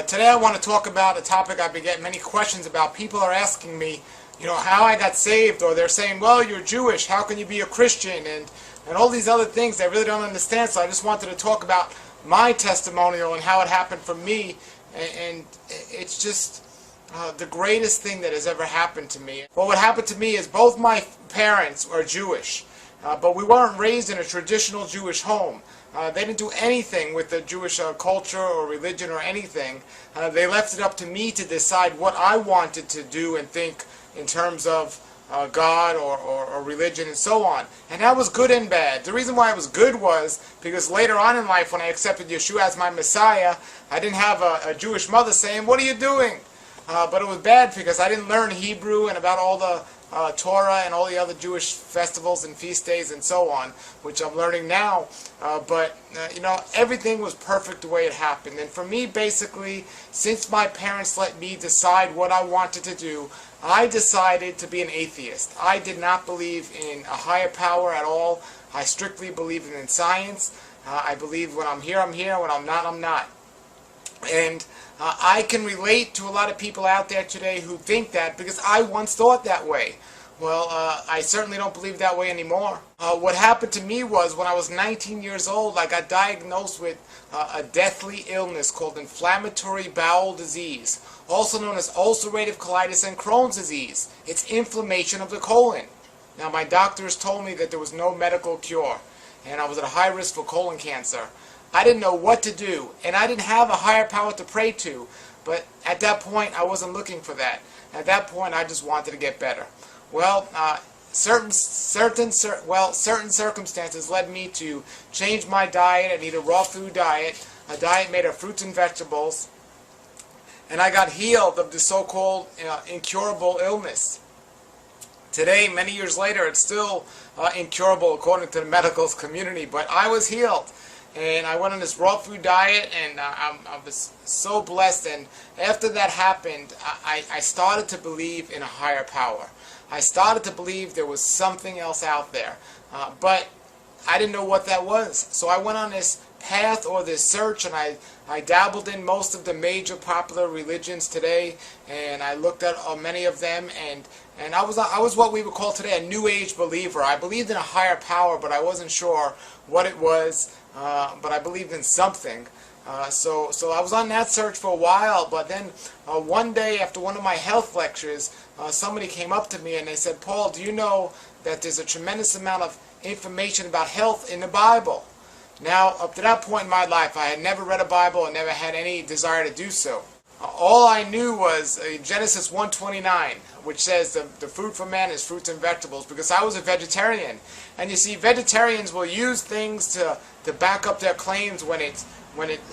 Today I want to talk about a topic I've been getting many questions about. People are asking me, how I got saved, or they're saying, well, you're Jewish, how can you be a Christian, and all these other things they really don't understand. So I just wanted to talk about my testimonial and how it happened for me, and it's just the greatest thing that has ever happened to me. Well, what happened to me is both my parents are Jewish, but we weren't raised in a traditional Jewish home. They didn't do anything with the Jewish culture or religion or anything. They left it up to me to decide what I wanted to do and think in terms of God or religion and so on. And that was good and bad. The reason why it was good was because later on in life, when I accepted Yeshua as my Messiah, I didn't have a Jewish mother saying, "What are you doing?" But it was bad because I didn't learn Hebrew and about all the Torah and all the other Jewish festivals and feast days and so on, which I'm learning now. But everything was perfect the way it happened. And for me, basically, since my parents let me decide what I wanted to do, I decided to be an atheist. I did not believe in a higher power at all. I strictly believed in science. I believe when I'm here, I'm here. When I'm not, I'm not. And I can relate to a lot of people out there today who think that, because I once thought that way. Well, I certainly don't believe that way anymore. What happened to me was when I was 19 years old, I got diagnosed with a deathly illness called inflammatory bowel disease, also known as ulcerative colitis and Crohn's disease. It's inflammation of the colon. Now, my doctors told me that there was no medical cure, and I was at a high risk for colon cancer. I didn't know what to do, and I didn't have a higher power to pray to. But at that point, I wasn't looking for that. At that point, I just wanted to get better. Well, certain circumstances led me to change my diet and eat a raw food diet, a diet made of fruits and vegetables, and I got healed of the so-called incurable illness. Today, many years later, it's still incurable according to the medical community, but I was healed. And I went on this raw food diet, and I was so blessed. And after that happened, I started to believe in a higher power. I started to believe there was something else out there. But I didn't know what that was. So I went on this path or this search, and I dabbled in most of the major popular religions today, and I looked at many of them, and I was what we would call today a New Age believer. I believed in a higher power, but I wasn't sure what it was. But I believed in something. So I was on that search for a while, but then one day after one of my health lectures, somebody came up to me and they said, "Paul, do you know that there's a tremendous amount of information about health in the Bible?" Now, up to that point in my life, I had never read a Bible and never had any desire to do so. All I knew was Genesis 1:29, which says the food for man is fruits and vegetables, because I was a vegetarian. And you see, vegetarians will use things to back up their claims when it's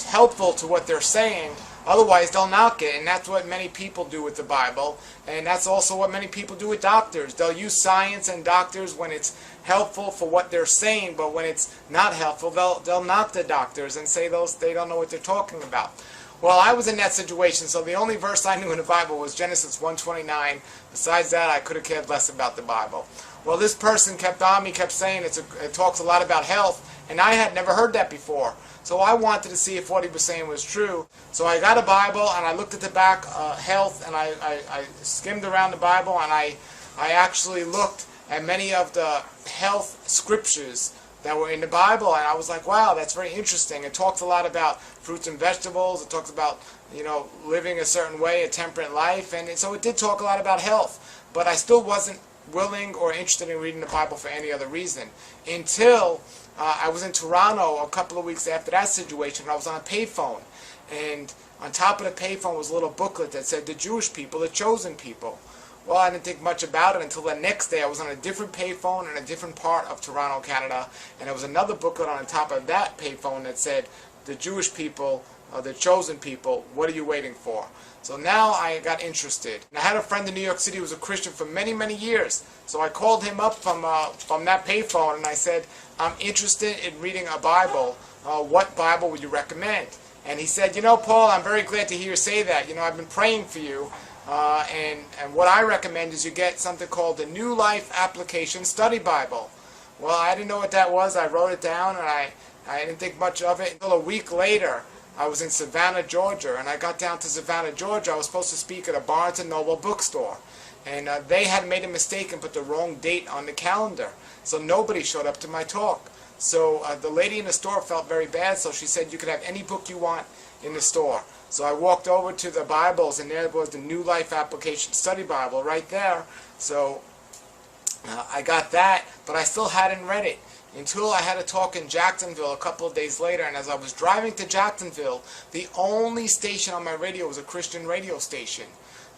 helpful to what they're saying. Otherwise, they'll knock it, and that's what many people do with the Bible. And that's also what many people do with doctors. They'll use science and doctors when it's helpful for what they're saying, but when it's not helpful, they'll knock the doctors and say they don't know what they're talking about. Well, I was in that situation, so the only verse I knew in the Bible was Genesis 1:29. Besides that, I could have cared less about the Bible. Well, this person kept on me, kept saying it talks a lot about health, and I had never heard that before. So I wanted to see if what he was saying was true. So I got a Bible, and I looked at the back, health, and I skimmed around the Bible, and I actually looked at many of the health scriptures that were in the Bible, and I was like, wow, that's very interesting. It talks a lot about fruits and vegetables. It talks about, living a certain way, a temperate life, and so it did talk a lot about health. But I still wasn't willing or interested in reading the Bible for any other reason until I was in Toronto a couple of weeks after that situation, and I was on a payphone, and on top of the payphone was a little booklet that said, "The Jewish people, the chosen people." Well, I didn't think much about it until the next day. I was on a different payphone in a different part of Toronto, Canada, and there was another booklet on the top of that payphone that said, "The Jewish people, the chosen people, what are you waiting for?" So now I got interested. And I had a friend in New York City who was a Christian for many, many years. So I called him up from that payphone, and I said, "I'm interested in reading a Bible. What Bible would you recommend?" And he said, "Paul, I'm very glad to hear you say that. I've been praying for you. And what I recommend is you get something called the New Life Application Study Bible." Well, I didn't know what that was. I wrote it down, and I didn't think much of it until a week later. I was in Savannah, Georgia, and I got down to Savannah, Georgia. I was supposed to speak at a Barnes & Noble bookstore, and they had made a mistake and put the wrong date on the calendar, so nobody showed up to my talk. So the lady in the store felt very bad, so she said, you could have any book you want in the store. So I walked over to the Bibles, and there was the New Life Application Study Bible right there. So I got that, but I still hadn't read it until I had a talk in Jacksonville a couple of days later. And as I was driving to Jacksonville, the only station on my radio was a Christian radio station.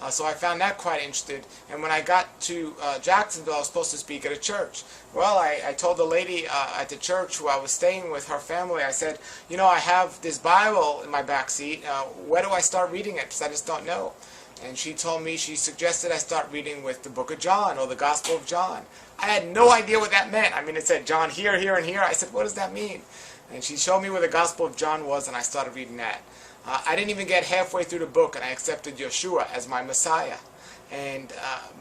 So I found that quite interesting. And when I got to Jacksonville, I was supposed to speak at a church. Well, I told the lady at the church who I was staying with, her family, I said, you know, I have this Bible in my back seat. Where do I start reading it? Because I just don't know. And she told me, she suggested I start reading with the book of John or the Gospel of John. I had no idea what that meant. I mean, it said John here, here, and here. I said, what does that mean? And she showed me where the Gospel of John was, and I started reading that. I didn't even get halfway through the book, and I accepted Yeshua as my Messiah.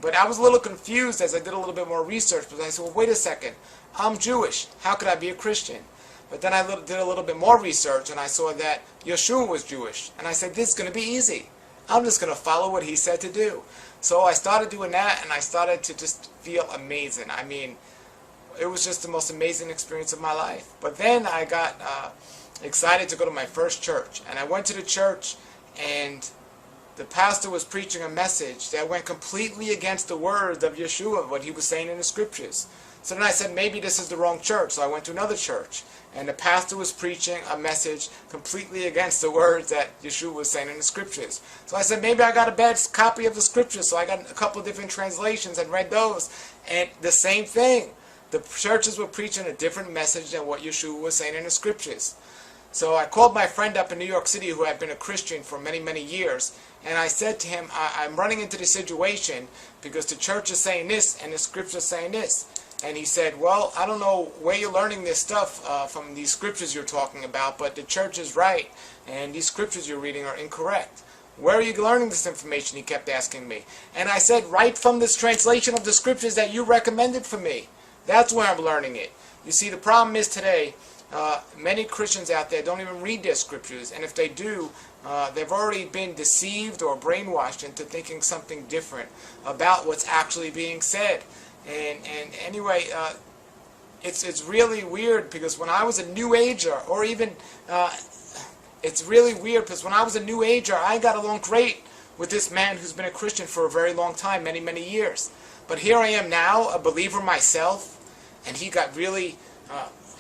But I was a little confused as I did a little bit more research, because I said, well, wait a second. I'm Jewish. How could I be a Christian? But then I did a little bit more research, and I saw that Yeshua was Jewish. And I said, this is going to be easy. I'm just going to follow what he said to do. So I started doing that, and I started to just feel amazing. I mean, it was just the most amazing experience of my life. But then I got excited to go to my first church. And I went to the church, and the pastor was preaching a message that went completely against the words of Yeshua, what he was saying in the scriptures. So then I said, maybe this is the wrong church. So I went to another church, and the pastor was preaching a message completely against the words that Yeshua was saying in the scriptures. So I said, maybe I got a bad copy of the scriptures. So I got a couple of different translations and read those, and the same thing. The churches were preaching a different message than what Yeshua was saying in the scriptures. So I called my friend up in New York City who had been a Christian for many, many years, and I said to him, I'm running into this situation because the church is saying this and the scripture is saying this. And he said, well, I don't know where you're learning this stuff from these scriptures you're talking about, but the church is right, and these scriptures you're reading are incorrect. Where are you learning this information? He kept asking me. And I said, right from this translation of the scriptures that you recommended for me. That's where I'm learning it. You see, the problem is today, many Christians out there don't even read their scriptures, and if they do, they've already been deceived or brainwashed into thinking something different about what's actually being said. And anyway, it's really weird, because when I was a New Ager, or even, it's really weird because when I was a New Ager, I got along great with this man who's been a Christian for a very long time, many, many years. But here I am now, a believer myself, and he got really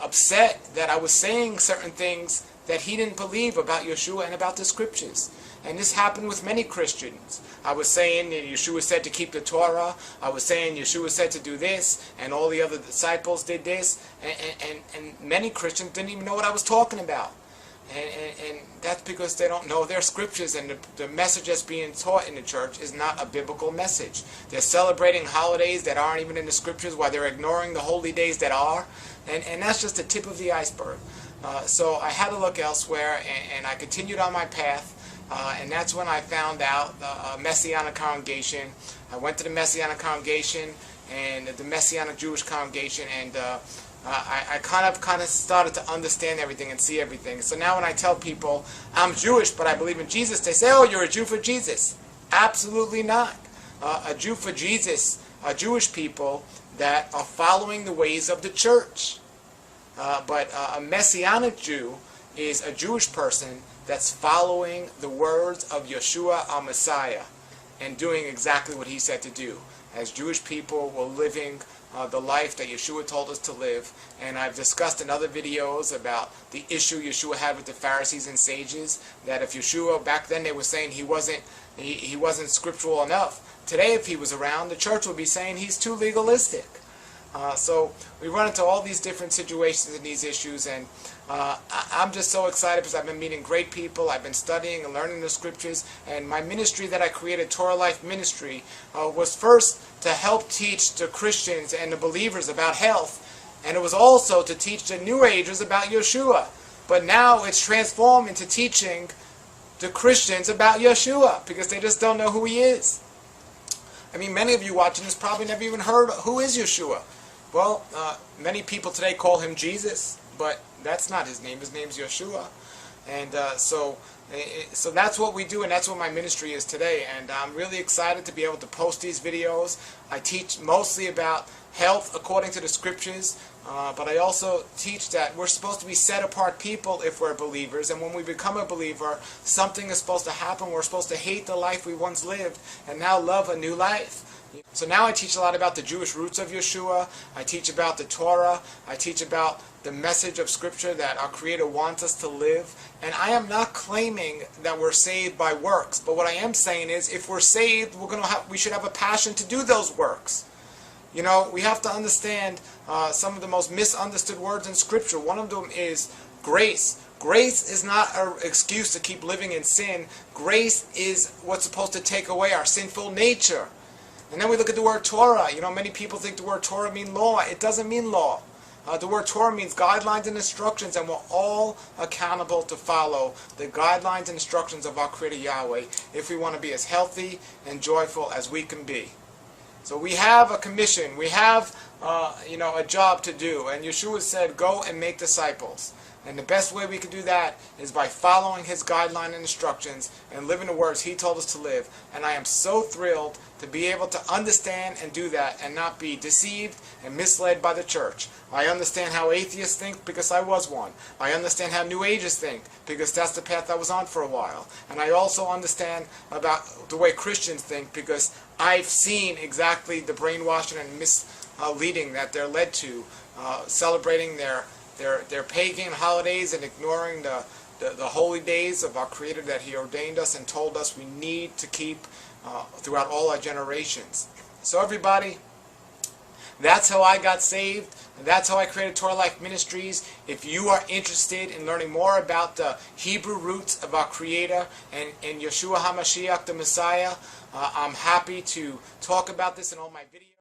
upset that I was saying certain things that he didn't believe about Yeshua and about the scriptures. And this happened with many Christians. I was saying that Yeshua said to keep the Torah. I was saying Yeshua said to do this, and all the other disciples did this. And many Christians didn't even know what I was talking about. And that's because they don't know their scriptures, and the message that's being taught in the church is not a biblical message. They're celebrating holidays that aren't even in the scriptures, while they're ignoring the holy days that are. And that's just the tip of the iceberg. So I had to look elsewhere, and I continued on my path. And that's when I found out a Messianic congregation. I went to the Messianic congregation and the Messianic Jewish congregation, and I kind of started to understand everything and see everything. So now when I tell people I'm Jewish but I believe in Jesus, they say, oh, you're a Jew for Jesus. Absolutely not. A Jew for Jesus are Jewish people that are following the ways of the church. But a Messianic Jew is a Jewish person that's following the words of Yeshua, our Messiah, and doing exactly what he said to do. As Jewish people, we're living the life that Yeshua told us to live. And I've discussed in other videos about the issue Yeshua had with the Pharisees and sages, that if Yeshua, back then they were saying he wasn't scriptural enough. Today, if he was around, the church would be saying he's too legalistic. So we run into all these different situations and these issues, and I'm just so excited because I've been meeting great people. I've been studying and learning the scriptures, and my ministry that I created, Torah Life Ministry, was first to help teach the Christians and the believers about health, and it was also to teach the New Agers about Yeshua. But now it's transformed into teaching the Christians about Yeshua, because they just don't know who he is. I mean, many of you watching this probably never even heard who is Yeshua. Well, many people today call him Jesus, but that's not his name. His name's Yeshua. And so that's what we do, and that's what my ministry is today. And I'm really excited to be able to post these videos. I teach mostly about health according to the scriptures, but I also teach that we're supposed to be set apart people if we're believers, and when we become a believer, something is supposed to happen. We're supposed to hate the life we once lived and now love a new life. So now I teach a lot about the Jewish roots of Yeshua. I teach about the Torah. I teach about the message of Scripture that our Creator wants us to live. And I am not claiming that we're saved by works, but what I am saying is if we're saved, we should have a passion to do those works. You know, we have to understand some of the most misunderstood words in Scripture. One of them is grace. Grace is not an excuse to keep living in sin. Grace is what's supposed to take away our sinful nature. And then we look at the word Torah. You know, many people think the word Torah means law. It doesn't mean law. The word Torah means guidelines and instructions, and we're all accountable to follow the guidelines and instructions of our Creator Yahweh if we want to be as healthy and joyful as we can be. So we have a commission. We have, a job to do. And Yeshua said, go and make disciples. And the best way we can do that is by following His guideline and instructions and living the words He told us to live. And I am so thrilled to be able to understand and do that and not be deceived and misled by the church. I understand how atheists think because I was one. I understand how New Agers think because that's the path I was on for a while. And I also understand about the way Christians think because I've seen exactly the brainwashing and misleading that they're led to, celebrating their pagan holidays and ignoring the holy days of our Creator that He ordained us and told us we need to keep throughout all our generations. So everybody, that's how I got saved. That's how I created Torah Life Ministries. If you are interested in learning more about the Hebrew roots of our Creator and Yeshua HaMashiach, the Messiah, I'm happy to talk about this in all my videos.